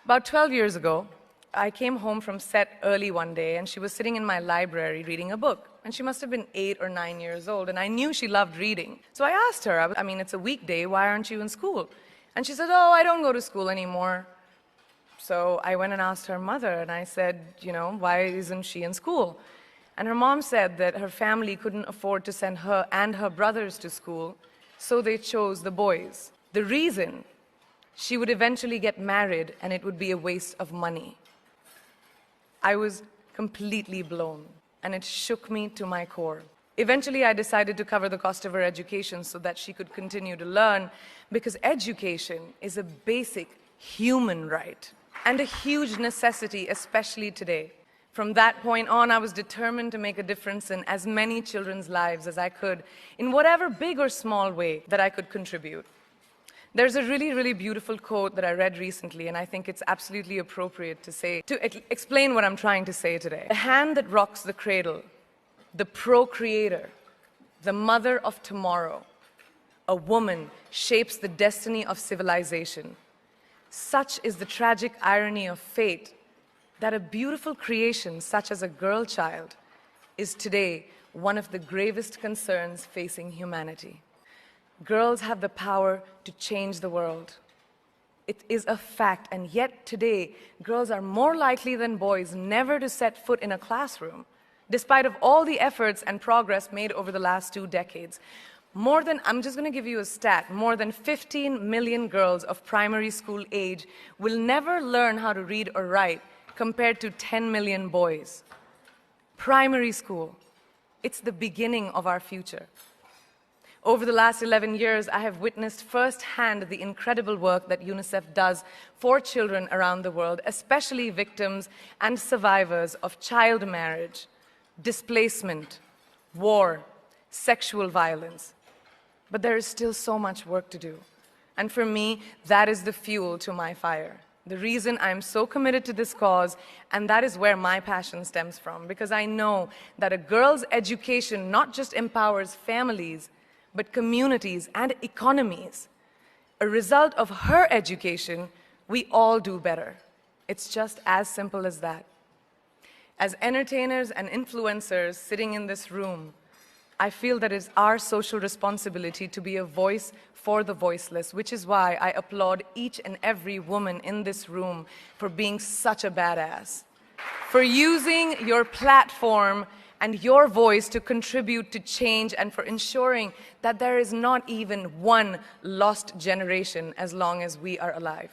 About 12 years ago, I came home from set early one day, and she was sitting in my library reading a book. And she must have been 8 or 9 years old, and I knew she loved reading. So I asked her, I mean, it's a weekday, why aren't you in school? And she said, oh, I don't go to school anymore. So I went and asked her mother, and I said, why isn't she in school? And her mom said that her family couldn't afford to send her and her brothers to school, so they chose the boys. The reason: she would eventually get married, and it would be a waste of money. I was completely blown, and it shook me to my core. Eventually, I decided to cover the cost of her education so that she could continue to learn, because education is a basic human right and a huge necessity, especially today. From that point on, I was determined to make a difference in as many children's lives as I could, in whatever big or small way that I could contribute. There's a really, really beautiful quote that I read recently, and I think it's absolutely appropriate to explain what I'm trying to say today. The hand that rocks the cradle, the procreator, the mother of tomorrow, a woman shapes the destiny of civilization. Such is the tragic irony of fate that a beautiful creation such as a girl child is today one of the gravest concerns facing humanity. Girls have the power to change the world. It is a fact, and yet today, girls are more likely than boys never to set foot in a classroom, despite of all the efforts and progress made over the last 2 decades. I'm just going to give you a stat, more than 15 million girls of primary school age will never learn how to read or write, compared to 10 million boys. Primary school, it's the beginning of our future. Over the last 11 years, I have witnessed firsthand the incredible work that UNICEF does for children around the world, especially victims and survivors of child marriage, displacement, war, sexual violence. But there is still so much work to do. And for me, that is the fuel to my fire. The reason I'm so committed to this cause, and that is where my passion stems from, because I know that a girl's education not just empowers families, but communities and economies. A result of her education, we all do better. It's just as simple as that. As entertainers and influencers sitting in this room, I feel that it's our social responsibility to be a voice for the voiceless, which is why I applaud each and every woman in this room for being such a badass, for using your platform and your voice to contribute to change, and for ensuring that there is not even one lost generation as long as we are alive.